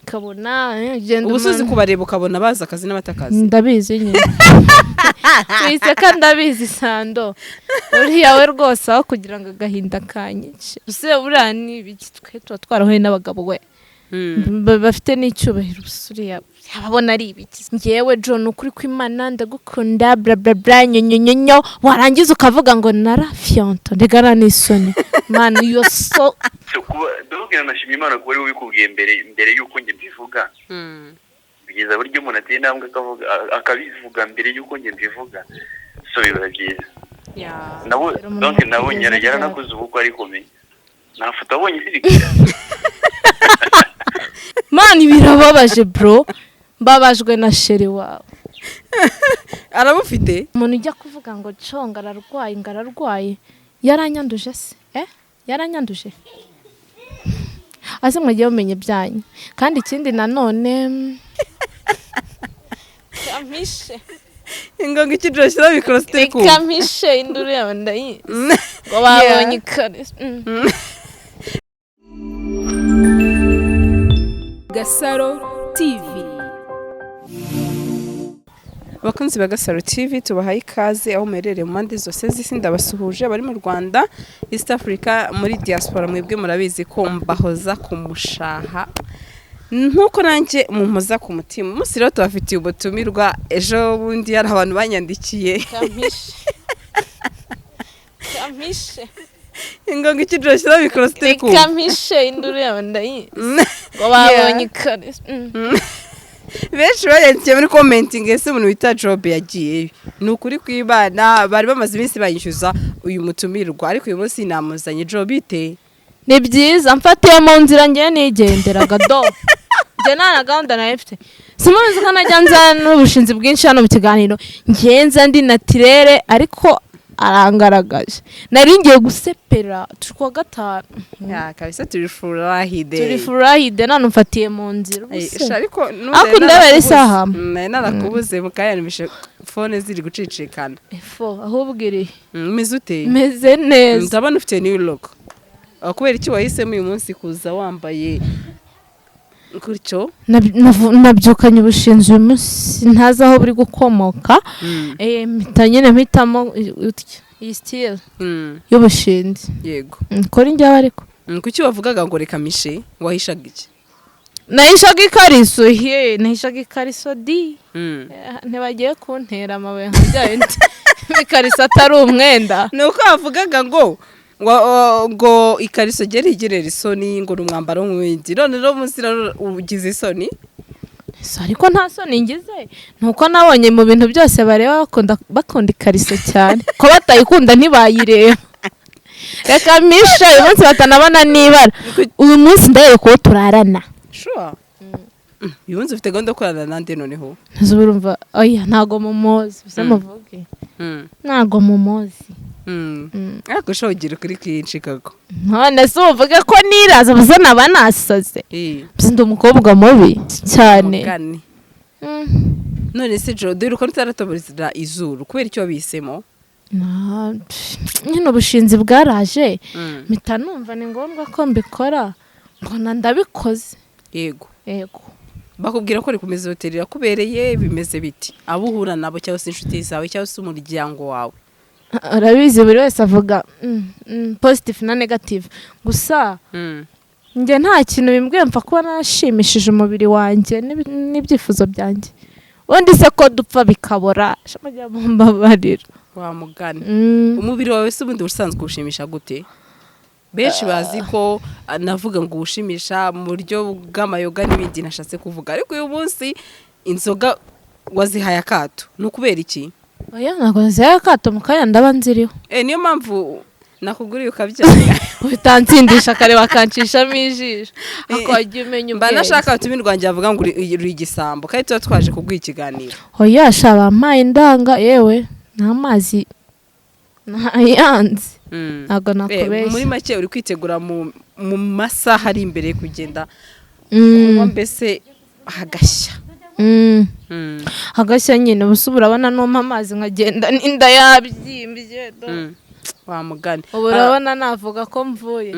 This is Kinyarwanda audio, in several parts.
kabona genda ubusuzi kubareba ukabona baza akazi n'abatakazi ndabizi nyine wise kandi ndabizi sando uriya we rwose aho kugira ngo agahinda kanyice use buriya ni ibiki twe tuba twarahuye n'abagabo we bafite n'icyubahiro usuriya ababona ari ibiki ngewe John ukuri kw'Imana ndagukunda bla bla bla nyonyonyo warangiza ukavuga ngo narafyonto ndegara n'isoni man you so ndabwira nashimye Imana ko ari ubikubwiye mbere yuko nge mbivuga bigeza buryo umuntu ateye intambwe akabivuga mbere yuko nge mbivuga so biba byiza nabo donc nabonye yaranakoze ubukwe ari komeye nafuta abonye sirikira man birababaje bro mbabajwe na sheri wawe arabufite umuntu ujya kuvuga ngo conga ararwaye yaranyanduje se yaranyanduje ase mwagiye umenye byanyu kandi ikindi nanone kamishe ingonga ikidroshira bikorosite ku kamishe induru yawe ndayi ngo babonye kare GASARO TV. Bakunzi ba GASARO TV tubahaye ikaze aho merere mu mpande zose z'isi ndabasuhuje abari mu Rwanda East Africa muri diaspora mwebwe murabizi ko mbahoza ku mushaha nkuko nanjye mumpoza ku mutima umunsi rero tubafitiye ubutumirwa ejo bundi hari abantu banyandikiye kamishe ingonga ikidroshira bikorosite ku kamishe induru yawe ndayi ngo babonye kare benshi bayandikiye muri commenting ese umuntu wita Job yagiye ni ukuri kw'Imana bari bamaze iminsi banyishyuza uyu mutumirwa ariko uyu munsi namuzanye Job ite ni byiza mfatiye mu nzira ngiye nigenderaga do nge nta gahunda nayo mfite simubizi ko najya nza n'ubushinzi bwinshi hano mu kiganiro ngenza ndi natirere ariko arangaragaje nari ngiye gusepera turi kwa gatanu kabisa turi furahide none mfatiye mu nzira ariko ndabera isaha narakubuze mukayanisha phone ziri gucicikana ahubwo iri meze ute meze neza ndabona ufite new look kubera iki wahisemo uyu munsi kuza wambaye gutyo nabyukanye ubushinzi uyu munsi ntazi aho buri gukomoka nyine mpitamo iyi style y'ubushinzi yego kuri njyewe ariko kuki wavugaga ngo reka mishe wahishaga iki nahishaga ikariso di ntibagiye kuntera amabuye nka bya bindi ikariso atari umwenda ni uko wavugaga ngo ikariso gere igerera isoni ngo umwambaro w'indi none rero munsi ugize isoni ariko nta soni ngize nuko nabonye mu bintu byose bareba bakunda ikariso cyane ko batayikunda ntibayireba reka mishe uyu munsi batanabona n'ibara uyu munsi ndaye ko turarana sure uyu munsi ufite gahunda yo kurana nande noneho ntuzurumva oya ntago mumuzi bise muvuge ntago mumuzi ariko shogira kuri Chicago none se uvuge ko niraza buzana banasaze ndi umukobwa mubi cyane none se Jo dore uko ntaratoboreza izuru kubera icyo bisemo nyine ubushinzi bwaraje mpita numva ni ngombwa ko mbikora mbona ndabikoze yego bakubwira ko rikomeza hoteli yakubereye bimeze biti abuhura nabo cyangwa se inshuti zawe cyangwa se umuryango wawe arabizi buri wese avuga positive na negative gusa njye nta kintu bimbwiye mfa kuba nashimishije umubiri wanjye n'ibyifuzo byanjye ubundi se ko dupfa bikabora shamajya mumbabarira wa mugani umubiri wawe se ubundi usanzwe ushimisha gute benshi bazi ko navuga ngo ushimisha mu buryo bw'amayoga n'ibindi nashatse kuvuga ariko uyu munsi inzoga wazihaye akato ni ukubera iki oya ntabwo nazihaye akato mu kanya ndaba nziriho niyo mpamvu nakuguriye ukabyanga utansindisha kare bakanshishamo ijisho ako wagiye umenya ubwenge nashaka batumirwa njye avuga ngo uri igisambo kandi tuba twaje kuguha ikiganiro oya shaba mpaye indanga yewe nta mazi ntayanze ntabwo nakubeshya muri make uri kwitegura mu masaha ari imbere kugenda kunywa mbese hagashya hagashya nyine ubusa urabona n'umpa amazi nkagenda n'inda yabyimbye wa mugani ubu urabona navuga ko mvuye.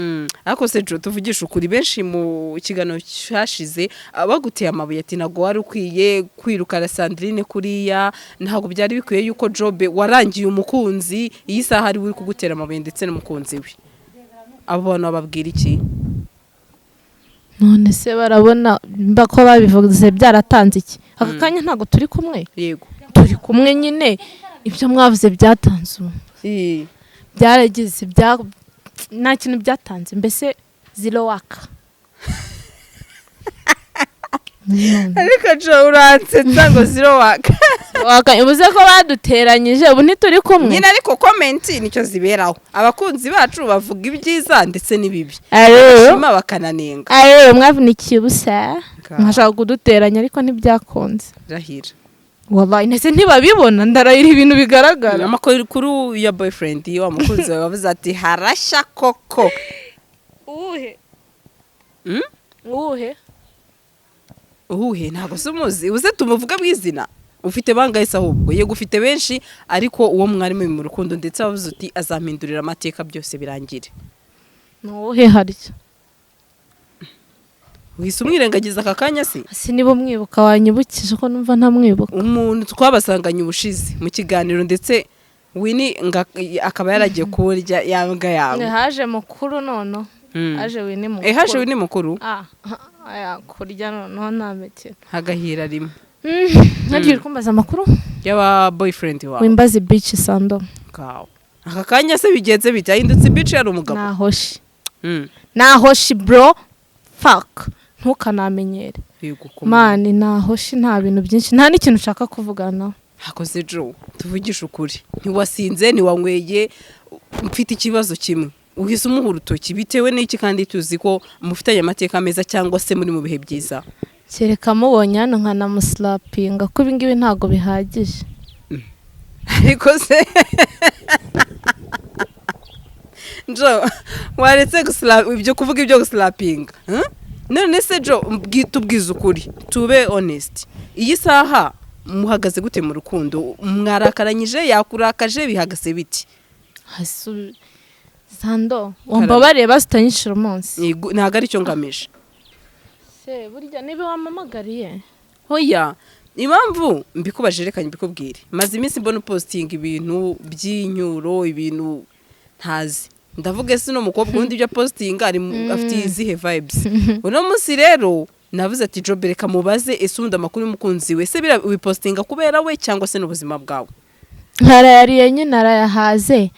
ariko se Jo tuvugisha ukuri benshi mu kiganiro cyashize baguteye amabuye ati nago wari ukwiye kwirukana Sandrine kuriya ntago byari bikwiye yuko Jobe warangiye umukunzi iyi saha ari uri kugutera amabuye ndetse n'umukunzi we. Abo bantu bababwira iki? None se barabona mba ko babivuze byaratanze iki? Aka kanya ntago turi kumwe. Yego Turi kumwe nyine ibyo mwavuze byatanze. Byaragize nta kintu byatanze mbese zero waka. ariko Jo uransetsa ngo zero waka. Ubuze ko baduteranyije ubu ntituri kumwe. Nyine ariko comment nicyo ziberaho. Abakunzi bacu bavuga ibyiza ndetse n'ibibi. Shima bakananenga. Mwavunikiye ubusa. Nkashaka kuduteranya ariko ntibyakunze. Rahira. Wallahi nese ntibabibona ndarayira ibintu bigaragara. Amakuru ya boyfriend iyo wamukunzi bavuze ati harashya koko. Uhe. Uhe ntago sumuzi. Uze tumuvuga bw'izina. Ufite bangayisa ahubwo yego ufite benshi ariko uwo mwari mu rukundo ndetse avuze uti azampindurira amateka byose birangire. Nuhe harya. Wise umwirengagiza aka kanya se? Si nibo mwibuka wanyibukije ko numva ntamwibuka. Umuntu twabasanganye ubushize mu kiganiro ndetse Wini akaba yaragiye kurya yambwa yawe. Haje mukuru nono. Haje Wini mukuru. Haje Wini mukuru? Aya kurya nono ntameke. Hagahira rimwe. Nagiye kumbaza amakuru y'aba boyfriend wawe. Wimbaze beach sando. Kawo. Aka kanya se bigenze bitahindutse beach yari umugabo. Nahoshi. Nahoshi bro. Fuck. Ntukanamenyere. Mani nahoshi nta bintu byinshi nta n'ikintu ushaka kuvugana. Hakoze Jo tuvugisha ukuri. Ntiwasinze ntiwanyweye mfite ikibazo kimwe. Uhise umuha urutoki bitewe n'iki kandi tuzi ko mufitanye amateka meza cyangwa se muri mu bihe byiza. Kereka mubonye hano nkanamuslapinga ko ibingibi ntago bihagije. Ariko se Jo waretse ibyo kuvuga ibyo guslapinga. None se Jo tubwiza ukuri tube honest. Iyi saha muhagaze gute mu rukundo? Mwarakaranyije yakurakaje bihagaze biti? Sando wumva bareba zitanyishira umunsi. Ntago ari cyo ngamije. Se burya niba wamamagariye. Hoya impamvu mbikubajerekanye mbikubwire. Maze iminsi mbona posting ibintu by'inyuro ibintu ntazi. Ndavuga se no mukobwa undi bya posting ari afite izihe vibes. Uno munsi rero navuze ati Jo bereka mubaze esunda makuru y'umukunzi we se bira wipostinga kubera we cyangwa se n'ubuzima bwawe. Ntarayariye nyine narayahaze.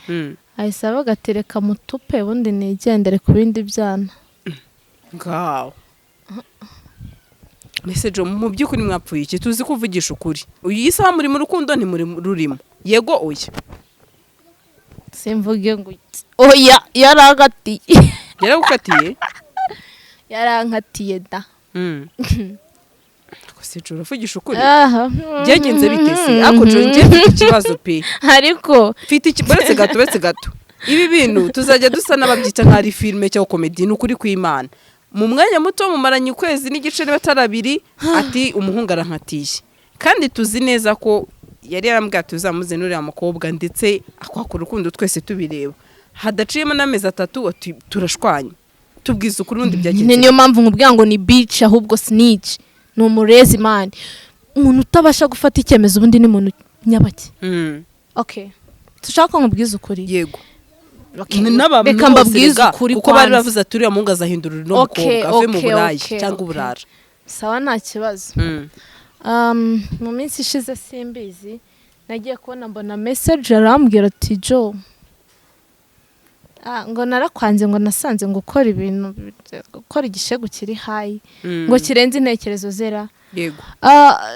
Ayisaba gatereka mutupe ubundi nigendere ku bindi byana. Ngaho. Nese Jo mu byukuri mwapfuye iki tuzi kuvugisha ukuri. Uyu isaha muri mu rukundo ni muri rurimo. Yego oya. Simvuge ngo oya yaragati. Yaragukatiye? Yarankatiye da. Kose Jo uvugisha ukuri. Byagenze bitese. Ako Jo ngiye ikibazo pe. Ariko mfite ikibaretse gato. Ibi bintu tuzajya dusa n'ababyita nk'ari filme cyangwa comedy n'ukuri kw'Imana. Mu mwanya muto mumaranye ukwezi n'igice batarabiri ati umuhungu arankatiye. Kandi tuzi neza ko yari yarambwiye tuzamuze n'uriya mukobwa ndetse akwaka urukundo twese tubireba. Hadaciyemo n'amezi 3 turashwanye. Tubwiza ukuri undi byagenze. Niyo mpamvu nkubwira ngo ni beach ahubwo snitch. Ni umurezi man. Umuntu utabasha gufata icyemezo ubundi ni umuntu nyabaki. Okay. Tushaka nkubwiza ukuri. Yego. Reka mbabwize ukuri kuko bari bavuze ati uriya muhungu azahindurira no mukobwa ave mu burayi cyangwa uburara. Sawa nta kibazo. Mu minsi ishize simbizi nagiye kubona mbona message arambwira ati Jo ngo narakwanze ngo nasanze ngo ukora ibintu gukora igishego kiri high ngo kirenze intekerezo zera. Yego.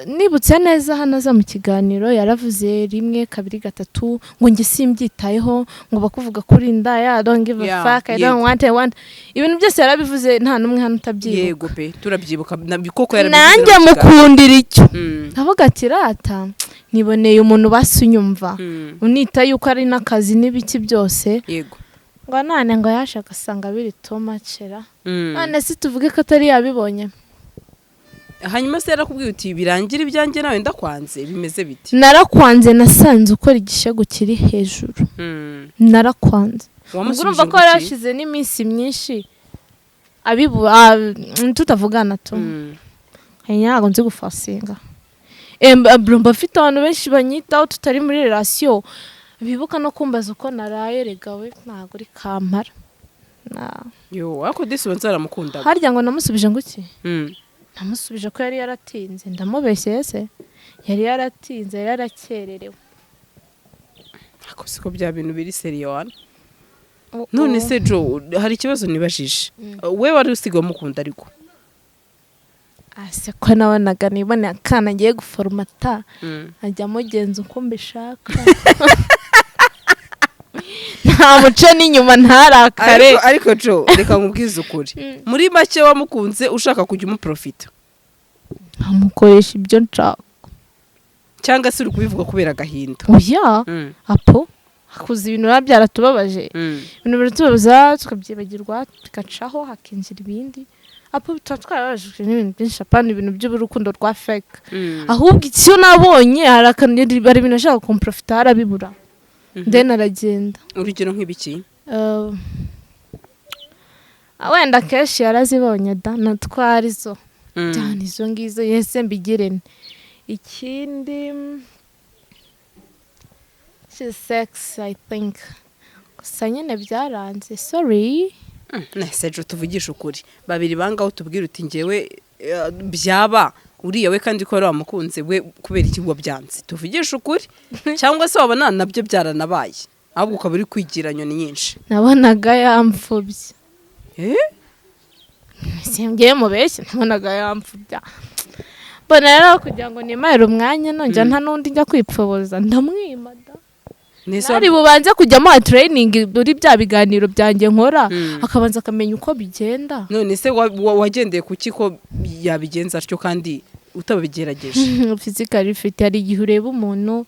Nibutse neza hano za mu kiganiro yaravuze 1 2 3 ngo nge simbyitayeho ngo bakuvuga kuri ndaya don't give a fuck I don't want ibintu byose yarabivuze nta numwe hano utabyibuka. Yego pe turabyibuka koko yarabivuze. Nanjye mukundira icyo. Ndavuga ati rata niboneye umuntu basunyumva unita yuko ari nakazi n'ibiki byose. Yego. Ngo nane ngo yashaka asanga biri too much era. None si tuvuge ko atari yabibonye. hanyuma se yarakubwiye uti birangira ibyanjye nawe ndakwanze bimeze biti? narakwanze nasanze ukora igishego kiri hejuru. Narakwanze urumva ko yarashize n'iminsi myinshi tutavugana tu. Ntabwo nzi gufasinga. Mba mfite abantu benshi banyitaho tutari muri relation bibuka no kumbaza uko naraye regawe ntabwo uri kampara. Yo ako disi nzaramukunda. Harya ngo namusubije ngo iki? Namusubije ko yari yaratinze ndamubeshye se. Yari yaratinze yarakererewe. Ako siko bya bintu biri serious. None se Jo hari ikibazo nibajije. We wari usigaye mukunda ariko. Ase ko nabonaga nibone akana ngiye guformata ajya mugenza uko mbishaka. Nta muce n'inyuma ntarakare. Ariko Jo reka nkubwize ukuri. Muri make wamukunze ushaka kujya umuprofita. Amukoresha ibyo nshaka. Cyangwa se uri kubivuga kubera gahinda. Oya. Apo hakuze ibintu byaratubabaje. Ibintu biratubabaza tukabyibagirwa tugacaho hakinjira ibindi. Apo twatwarabajije n'ibintu byinshi apana ibintu by'urukundo rwa fake. Ahubwo icyo nabonye harakanira bari ibintu ashaka kumprofita harabibura. Then aragenda. Urugero nk'ibiki? Wenda keshi yarazibonye da natwarizo. Cyane izo ngizo yese mbigirene. Ikindi sex I think. Gusa nyine byaranze. Sorry. Nese Jo tuvugisha ukuri. Babiri bangaho tubwira uti ngewe byaba uriya we kandi ko ari wamukunze we kubera iki byanze. Tuvugisha ukuri. Cyangwa se wabona nabyo byaranabaye. Ahubwo ukaba uri kwigira nyoni nyinshi. Nabonaga yamfubye. Singiye mubeshye nabonaga yamfubya. Bona rero kugira ngo nimare umwanya nonja nta nundi njya kwipfoboza ndamwima da. Nari bubanze kujyamo training muri bya biganiro byanjye nkora akabanza akamenya uko bigenda. None se wagendeye kuki ko yabigenza atyo kandi utabigerageje? Physically fit ari igihe ureba umuntu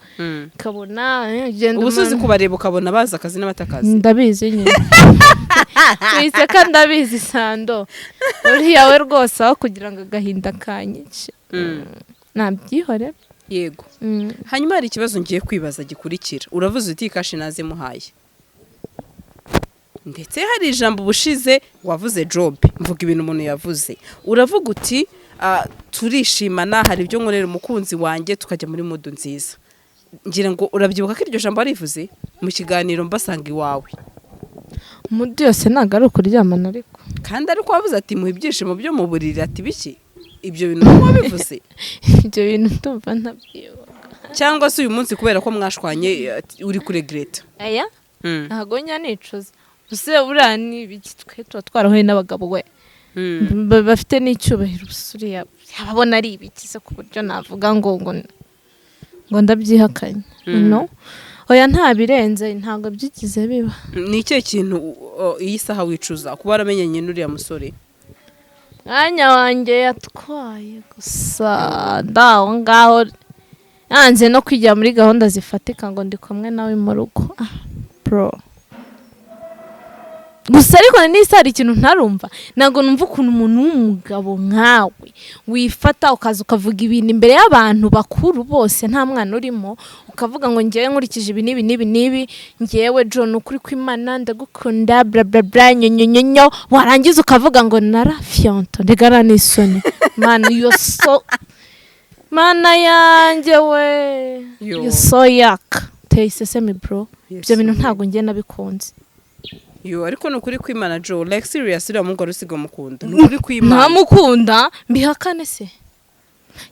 kabona genda ubusuzi kubareba ukabona baza akazi n'abatakazi. Ndabizi nyine. Wise kandi ndabizi sando. Uriya we rwose aho kugira ngo agahinda kanyice. Nabyihore. Yego. Hanyuma hari ikibazo ngiye kwibaza gikurikira. Uravuze uti kashi naze muhaye. Ndetse hari ijambo bushize wavuze job. Mvuga ibintu umuntu yavuze. Uravuga uti turishimana hari ibyo nkorera umukunzi wanjye tukajya muri modo nziza. Ngira ngo urabyibuka ko iryo jambo arivuze mu kiganiro mbasanga iwawe. Mudu yose ntago ari ukuryamana ariko. Kandi ariko wavuze ati mu ibyishimo byo mu buriri ati biki? Ibyo bintu wabivuze? Ibyo bintu ndumva ntabyibuka. Cyangwa se uyu munsi kubera ko mwashwanye uri kuregreta? Aya? Ntago nyanicuza. Buse burani biki twe twarahoye n'abagabo we. Bafite n'icyubahiro busuriya. Yababona ari ibiki se ku buryo navuga ngo ndabyihakanye. No? Oya nta birenze ntago byigize biba. Ni cyo kintu iyi saha wicuza kuba waramenyanye n'uriya musore? Anya wanjye yatwaye gusa ndaho ngaho yanze no kwijya muri gahunda zifatika ngo ndi kumwe nawe mu rugo. Bro. Gusa ariko n'isari ikintu ntarumva nago numva ukuntu umuntu w'umugabo nkawe wifata ukaza ukavuga ibintu imbere y'abantu bakuru bose nta mwana urimo ukavuga ngo ngiye nkurikije ibi nibi ngiyewe John ukuri kw'Imana ndagukunda bla bla bla nyonyonyo warangiza ukavuga ngo narafyonto ndegara n'isoni man you so mana yanjye we you so yak teyiseseme bro ibyo bintu ntago ngiye nabikunze. Yo ariko nukuri kw'Imana Jo like seriously amugora usiga mukunda nukuri kw'Imana ntamukunda mbihakane se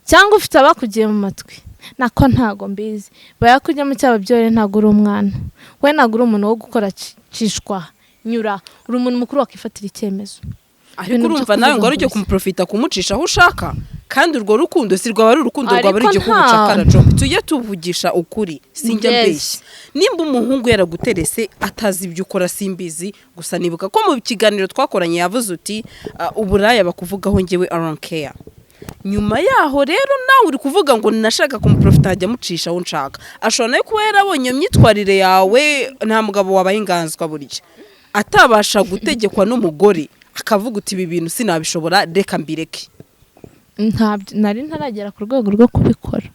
cyangwa ufite abakugiye mu matwi nako ntago mbizi bayakujya mu cy'ababyore ntago uri umwana we ntago uri umuntu wo gukora cishwa nyura uri umuntu mukuru wakifatira icyemezo ariko urumva nawe ngo aricyo kumuprofita kumucisha aho ushaka kandi urwo rukundo si rwaba ari urukundo rwaba ari kugucakara Jo tujye tuvugisha ukuri sinjya mbeshya nimba umuhungu yaraguterese atazi ibyo ukora simbizi gusa nibuka ko mu kiganiro twakoranye yavuze uti uburaya bakuvugaho ngewe I don't care. Nyuma yaho rero nawe uri kuvuga ngo nashaka kumuprofita ajya mucisha aho nshaka ashobora nayo kuba yarabonye imyitwarire yawe nta mugabo wabaye inganzwa burya atabasha gutegekwa n'umugore akavuga uti ibi bintu sinabishobora reka mbireke. nari ntaragera ku rwego rwo kubikora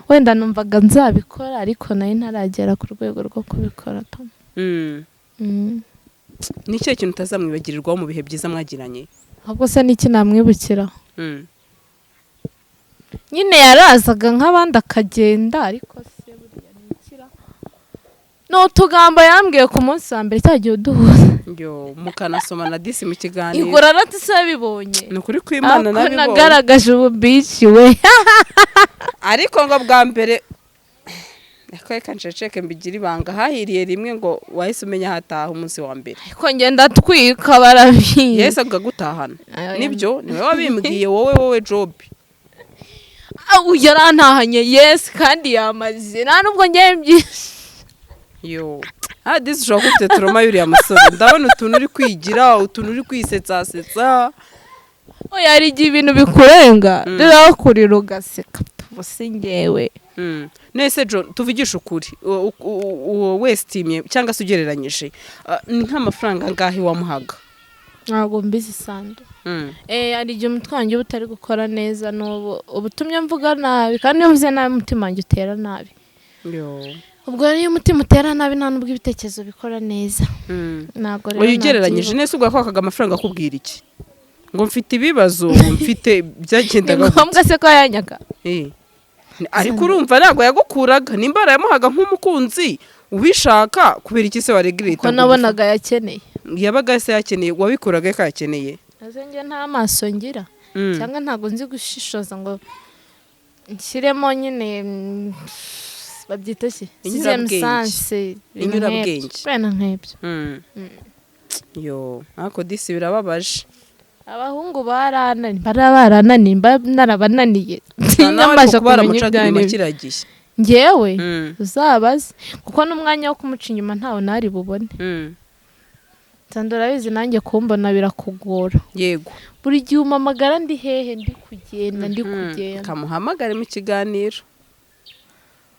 wenda numvaga nzabikora ariko nari ntaragera ku rwego rwo kubikora ni cyo kintu utazamwibagirirwaho mu bihe byiza mwagiranye ahubwo se n'iki namwibukiraho nyine yarazaga nk'abandi akagenda ariko se buriya nikira n'utugambo yambwiye ku munsi wa mbere cyagiye uduhuza mukanasomana disi mu kiganiro igura ratise bibonye ni ukuri kw'Imana nabibonye nagaragaje ububici we ariko ngo bwa mbere reka nceceke mbigira ibanga hahiriye rimwe ngo wahise umenya hataha umunsi wa mbere ariko ngenda twika barabiye yese agutahana nibyo niwe wabimbwiye wowe job yarantahanye yes kandi yamaze nta nubwo ngiye byinshi disi ushobora gufite turoma yuriya musore ndabona utuntu uri kwigira utuntu uri kwisetsa hari igihe ibintu bikurenga rero kurira ugaseka ubuse ngewe nese John tuvugisha ukuri westimye cyangwa se ugereranyije ni nk'amafaranga angahe wamuhaga ntabwo mbizi sando hari igihe umutwe wanjye uba utari gukora neza n'ubu ubutumye mvuga nabi kandi iyo mvuze nabi umutima wanjye utera nabi ubwo rero iyo umutima utera nabi nta nubwo ibitekerezo bikora neza ntabwo rero ugereranyije nese ubwo yakwakaga amafaranga akubwira iki ngo mfite ibibazo mfite byagendaga ngombwa se ko yanyaga ariko urumva ntabwo yagukuraga nimba yamuhaga nk'umukunzi ubishaka kubera iki se waregreta ko nabonaga yakeneye yabaga se yakeneye wabikuraga ko yakeneye njye nta maso ngira cyangwa ntabwo nzi gushishoza ngo nshyiremo nyine babyita ki inyurabwenge bene nk'ibyo ariko disi birababaje abahungu barananiye narabananiye sinabasha kumenya ibyanyu ngewe uzabaze kuko n'umwanya wo kumuca inyuma ntawe nari bubone urabizi nanjye kumbona birakugora yego buri gihe umamagara ndi hehe ndi kugenda kamuhamagare mu kiganiro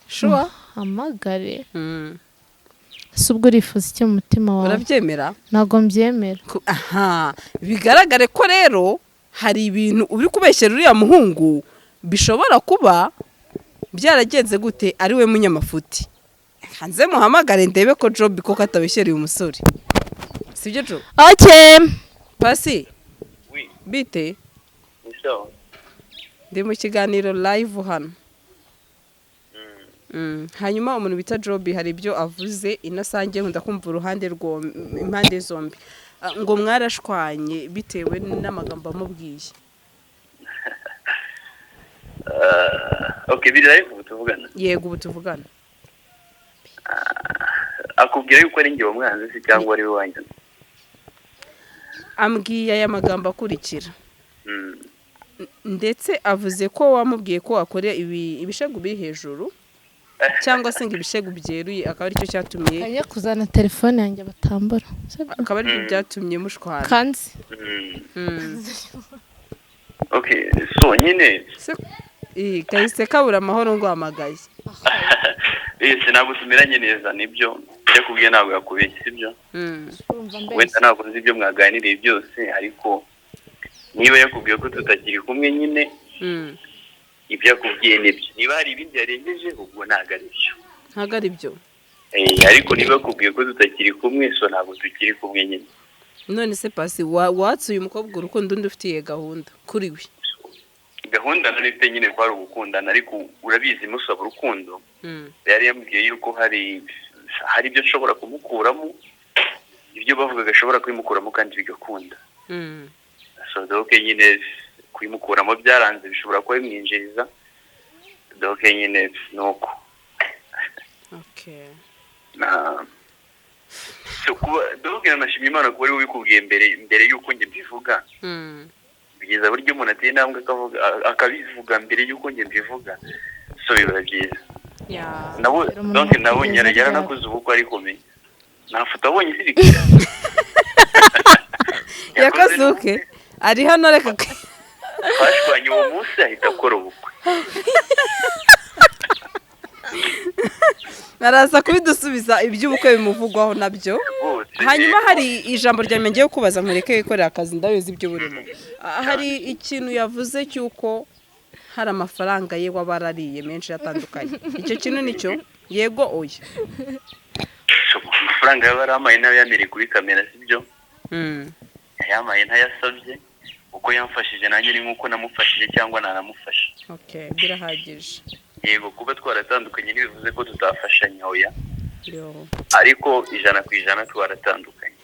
shuwa hamagare si ubwo urifuza icyo mu mutima wawe urabyemera ntabwo mbyemera bigaragare ko rero hari ibintu uri kubeshyera uriya muhungu bishobora kuba byaragenze gute ari we munyamafuti hanze muhamagare ndebe ko job ko katabeshyereye umusore sibyo jo pasi bite ndi mu kiganiro live hano hanyuma umuntu bita job hari ibyo avuze inasange nkunda kumva uruhande impande zombi ngo mwarashwanye bitewe n'amagambo amubwiye biri live ubu tuvugana yego ubu tuvugana akubwira yuko ari njye wamwanze se cyangwa ari we wanyana ambwiye aya magambo akurikira ndetse avuze ko wamubwiye ko akora ibishegu biri hejuru cyangwa se ngo ibishegu byeruye akaba aricyo cyatumye ajya kuzana telefone yanjye batambura akaba aribyo byatumye mushwana kanzi so nyine kahise kabura amahoro ngo hamagaye sinagusumiranye neza nibyo yakubwiye ntabwo yakubeshye sibyo wenda ntabwo nzi ibyo mwaganiriye byose ariko niba yakubwiye ko tutakiri kumwe nyine ibyo yakubwiye nibyo niba hari ibindi yarengeje ubwo ntabwo ari byo ariko niba yakubwiye ko tutakiri kumwe so ntabwo tukiri kumwe nyine none se pasi watsuye umukobwa urukundo undi ufitiye gahunda kuri we gahunda narifite nyine ko ari ugukundana ariko urabizi musaba urukundo yari yambwiye yuko hari ibyo ashobora kumukuramo ibyo bavugaga ashobora kubimukuramo kandi bigakunda so doke nyine kubimukuramo byaranze bishobora kuba bimwinjiriza doke nyine nuko doke nanashimye Imana kuba ari we ubikubwiye mbere yuko njye mbivuga bigeza buryo umuntu ateye intambwe akabivuga mbere yuko njye mbivuga so biba byiza nabonye yaranakoze ubukwe ariko me nafoto abonye isirikira yakoze uke ari hano reka twashwanye uwo munsi ahita akora ubukwe naraza kubidusubiza iby'ubukwe bimuvugwaho nabyo hanyuma hari ijambo ryamenye ngiye kubaza nkureke wikorera akazi ndabizi ibyo burimo hari ikintu yavuze cyuko hari amafaranga ye wabarariye menshi atandukanye icyo kintu nicyo yego oya amafaranga y'abaramaye nayo yamere kuri kamera sibyo yamaye ntayasabye uko yamfashije nanjye ni nkuko namufashije cyangwa nanamufasha okay birahagije yego kuba twaratandukanye ntibivuze ko tutafashanya oya ariko 100% twaratandukanye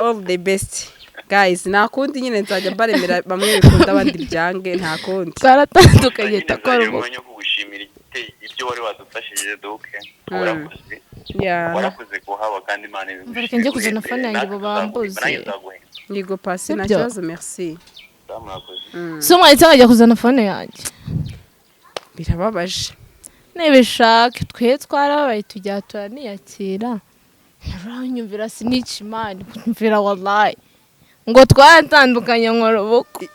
all the best guys nakundi nyine nzajya baremera bamwe bikunda abandi byange nta kundi twaratandukanye takora ubu kugushimira ibyo wari wadufashije doke warakoze kuhaba kandi Imana bareke njye kuzana fone yanjye bo bambuze yego pasi na cyazo merci so mwahita nkajya kuzana fone yanjye birababaje nibishaka twe twarabaye tujya turaniyakira uranyumvira sinica imana kumvira wallahi ngo twaratandukanye nkora ubukwe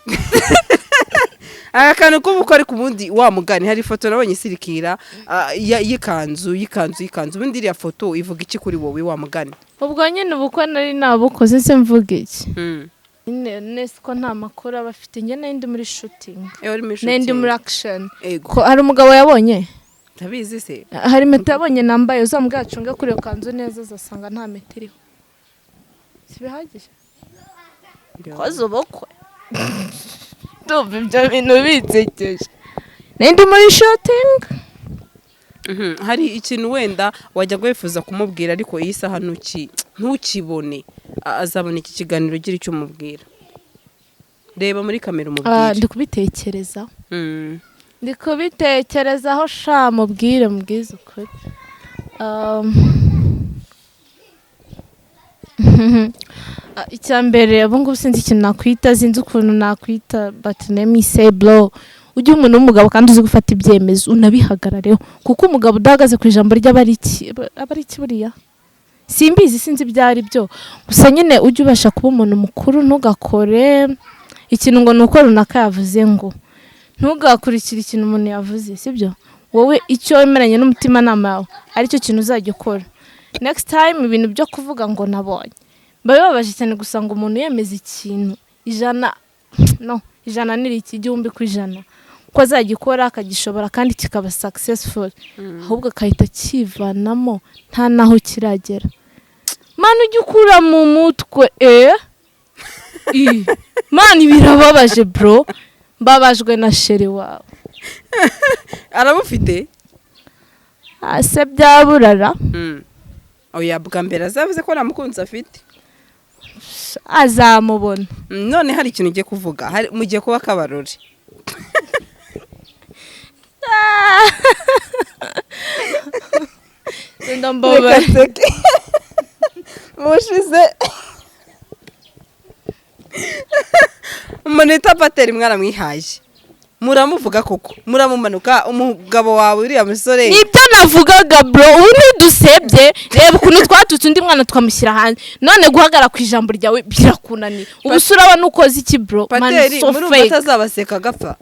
akantu k'ubukwe ari ku bundi wa mugani hari ifoto nabonye isirikira yikanzu ubundi iriya foto ivuga iki kuri wowe wa mugani ubwo nyine ubukwe nari nabukoze se mvuga iki nese ko nta makuru aba afite njye nari ndi muri shooting ndi muri action ko hari umugabo yabonye ndabizi se hari meta yabonye nambaye uzambwa acunga kuri iyo kanzu neza azasanga nta meta iriho sibihagije koze ubukwe ndumva ibyo bintu bitsekeje nindi muri shooting hari ikintu wenda wajya wifuza kumubwira ariko iyi saha ntukibone azabona iki kiganiro ugira icyo umubwira reba muri kamera umubwire ndi kubitekerezaho ndi kubitekerezaho sha mubwire mubwize ukuri icyambere abo ngubu sinzi ikintu nakwita sinzi ukuntu nakwita but let me say bro ujye umuntu w'umugabo kandi uzi gufata ibyemezo unabihagarareho kuko umugabo udahagaze ku ijambo ry'abari iki buriya simbizi sinzi ibyo ari byo gusa nyine ujye ubasha kuba umuntu mukuru ntugakore ikintu ngo nuko runaka yavuze ngo ntugakurikire ikintu umuntu yavuze sibyo wowe icyo wemeranye n'umutima nama yawe aricyo kintu uzajya ukora next time ibintu byo kuvuga ngo nabonye bababaje cyane gusa ngo umuntu yemeza ikintu 100 n'iki 100% ko azagikora akagishobora kandi kikaba successful ahubwo akahita kivanamo nta naho kiragera manu ujye ukura mu mutwe mani birababaje bro mbabajwe na sheri wawe arabufite ase byaburara oya bwa mbere azavuze ko namukunzi afite azamubona none hari ikintu ugiye kuvuga mugiye kuba kabarori ndambabaye mushize umunita pateri mwaramwihaye muramuvuga koko muramumanuka umugabo wawe uriya musore nibyo navugaga bro ubu ntidusebye reba ukuntu twatutse undi mwana twamushyira hanze none guhagara ku ijambo ryawe birakunaniye ubu urabona ukoze iki bro pateri muri batazabaseka agapfa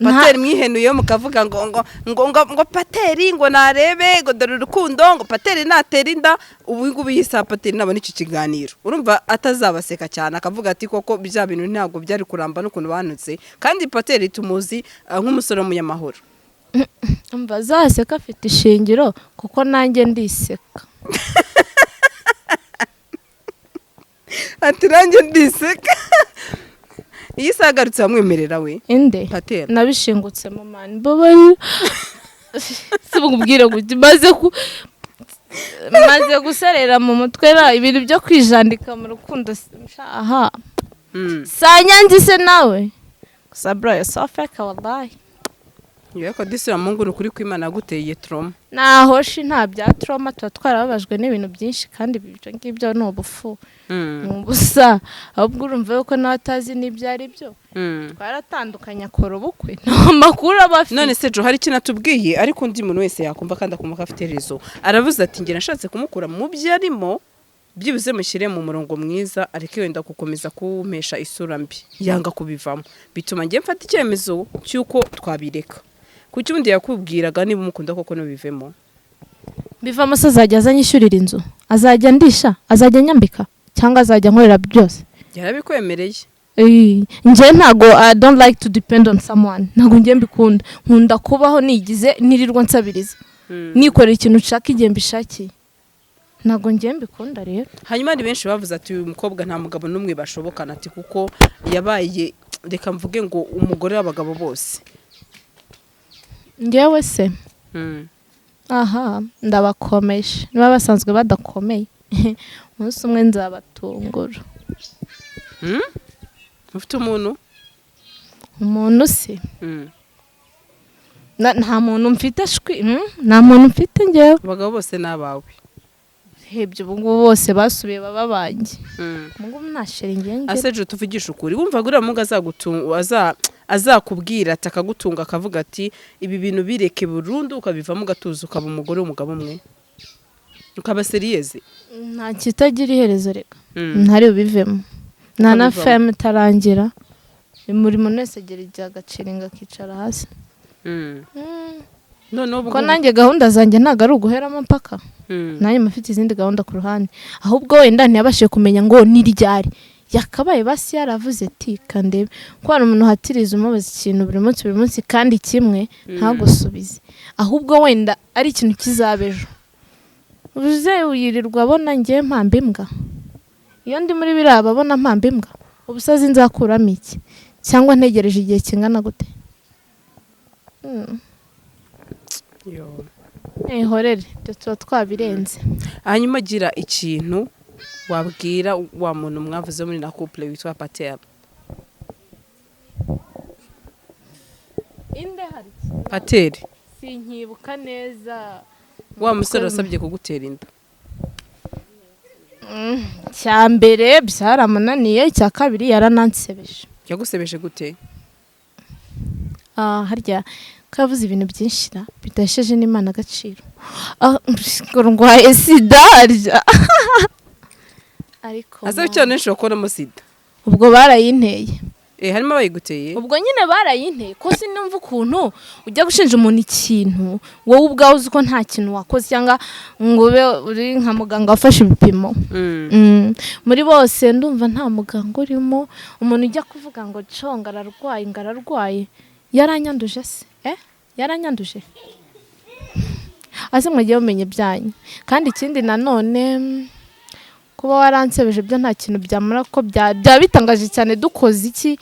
pateri mwihenuye mukavuga ngo pateri ngo narebe ngo dore urukundo ngo pateri natera inda ubu ngubu yisa pateri nabona iki kiganiro urumva atazabaseka cyane akavuga ati koko bya bintu ntabwo byari kuramba n'ukuntu banutse kandi pateri tumuzi nk'umusore w'umunyamahoro umva zaseka afite ishingiro kuko nanjye ndiseka ati nanjye ndiseka iyi sagarutse bamwemerera we inde patera nabishingutse mu mani babaye sibugubwire gute maze guserera mu mutwe ra ibintu byo kwijandika mu rukundo aha sanyangi se nawe gusa bro yo sofeka wallahi yego disira mungu rukuri kw'Imana guteye trauma naho nta bya trauma twarababajwe n'ibintu byinshi kandi ibyo ngibyo ni ubufu busa ahubwo urumva yuko n'atazi n'ibyo ari byo twaratandukanye akora ubukwe nta makuru aba afite none se jo hari ikintu atubwiye ariko undi muntu wese yakumva kandi akumva ko afite rezo aravuze ati ngira nashatse kumukura mu byo arimo byibuze mushyire mu murongo mwiza ariko wenda gukomeza kumpesha isura mbi yanga kubivamo bituma ngiye mfata icyemezo cy'uko twabireka kuki ubundi yakubwiraga niba umukunda koko nubivemo bivamo se azajya azanyishyurira inzu azajya ndisha azajya nyambika cyangwa azajya nkorera byose yarabikwemereye Nje ntago I don't like to depend on someone. Ntago nje mbikunda. Nkunda kubaho nigize nirirwa nsabiriza. Nikorera ikintu ushaka igihe mbishakiye. Ntago nje mbikunda rero. Hanyuma ari benshi bavuze ati uyu mukobwa nta mugabo n'umwe bashobokana ati kuko yabaye reka mvuge ngo umugore w'abagabo bose. Ngewe se aha ndabakomeje niba basanzwe badakomeye umunsi umwe nzabatungura. Ufite umuntu se nta muntu mfite nta muntu mfite ngewe. abagabo bose n'abawe hebye ubu ngubu bose basubiye baba banjye. Mungu nasheri ngenge aseje tuvugisha ukuri wumva gura mungu azakubwira atakagutunga akavuga ati ibi bintu bireke burundu ukabivamo gatuza ukaba umugore w'umugabo umwe ukaba seriyeze. Nta kitagira iherezo reka ntari ubivemo nta na femme tarangira muri munese gera ijya gaciringa kicara hasi. None ubwo ko nanjye gahunda zanjye ntago ari uguheramo mpaka nanjye mufite izindi gahunda ku ruhande ahubwo wenda ntiyabashije kumenya ngo ni ryari yakabaye basi yaravuze ati kandebe ko hari umuntu hatiriza umubaza ikintu buri munsi kandi kimwe ntagusubize ahubwo wenda ari ikintu kizabejo ubuze uyirirwa abona ngiye mpamba imbwa iyo ndi muri biraba abona mpamba imbwa ubusazi nzakuramo iki cyangwa ntegereje igihe kingana gute. Horere tuba twabirenze. Hanyuma gira ikintu wabwira wa muntu mwavuze muri na couple witwa WAPATEL. Inde hari PATEL sinkibuka neza wa musore wasabye kugutera inda. Cyambere byaramunaniye cya kabiri yaranansebeje. Yagusebeje gute? Harya kavuze ibintu byinshi bidasheje n'Imana agaciro. Ngorwaye sida harya. Ariko asa cyane nshokora mu sida. Ubwo barayinteye. Harimo bayiguteye. Ubwo nyine barayinteye ko sinumva ukuntu ujya gushinja umuntu ikintu wowe ubwawe uzi ko nta kintu wakoze cyangwa ngo ube uri nka muganga wafashe ibipimo. Muri bose ndumva nta muganga urimo umuntu ujya kuvuga ngo conga ararwaye yaranyanduje se yaranyanduje ase mwagiye umenye byanyu kandi ikindi nanone kuba waransebeje byo nta kintu byamara ko byabitangaje cyane dukoze iki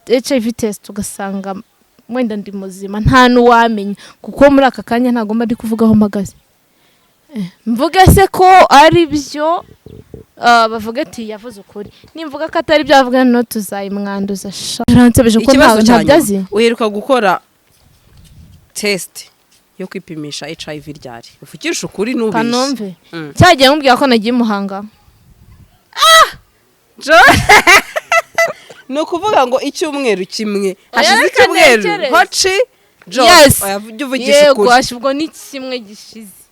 HIV test ugasanga mwenda ndi muzima nta nuwamenya kuko muri aka kanya ntagomba ndi kuvugaho mpagaze mvuge se ko ari byo bavuga ati yavuze ukuri nimvuga ko atari byo bavuga no tuzayimwanduza yaransebeje ko ntabyazi. Uheruka gukora test yo kwipimisha HIV ryari ufukirisha ukuri nubishi kanomve cyagiye mumbwira ko nagiye Muhanga. No kuvuga ngo icyumweru kimwe hashize icyumweru hoci uvugisha ukuri yego ni kimwe gishize.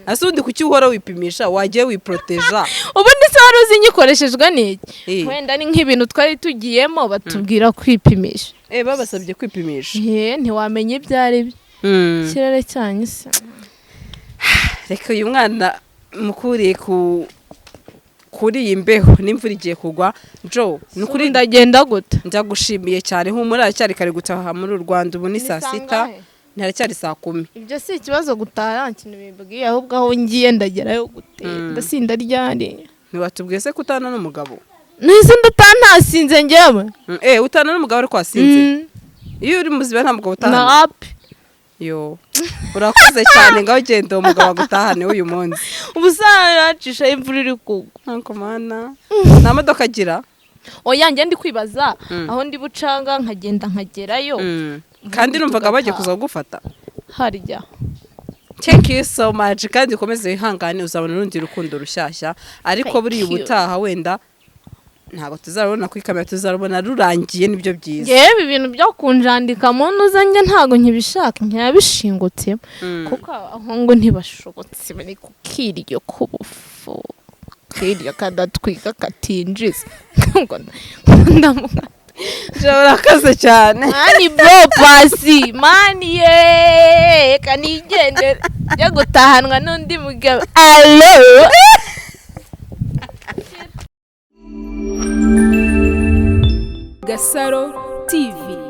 Asundi kucyuhora wipimisha wagiye wiproteja ubundi se wari uzi nyikoreshejwe n'iki wenda ni nk'ibintu twari tugiyemo batubwira kwipimisha babasabye kwipimisha ntiwamenye ibyo ari byo kirere cyanyu se. Reka uyu mwana mukuriye kuri iyi mbeho n'imvura igiye kugwa Jo nukuri ndagenda gute ndagushimiye cyane humura cyari kare gutaha muri Rwanda ubu ni saa 6 ntaracyari saa 10. Ibyo si ikibazo gutaha kintu bibwiye ahubwo aho ngiye ndagerayo gute ndasinda ryari. Ntiwatubwiye se kutana n'umugabo nise ntasinze ngewe utana n'umugabo ariko asinze iyo uri muziba nta mugabo utana yo urakoze cyane ngaho genda umugabo agutahane uyu munsi ubusaracisha imvura iri kugwa nko mana nta modoka agira oya njye ndi kwibaza aho ndi bucanga nkagenda nkagerayo kandi numvaga bagiye kuza gufata harya. Thank you so much kandi ukomeze wihangane uzabona urundi rukundo rushyashya ariko buri ubutaha wenda ntago tuzarabona kuri kamera tuzarabona rurangiye nibyo byiza. Yewe ibintu byo kunjandika mu nuzanjye ntago nkibishaka nkabishingutse kuko aho ngo ntibashobotse bari kukiryo kubufu kiryo kadatwika katinjiza ngo ndamuka urakaze cyane mani bro pasi mani ye kanigende byo gutahanwa n'undi mugabo allo Gasaro TV.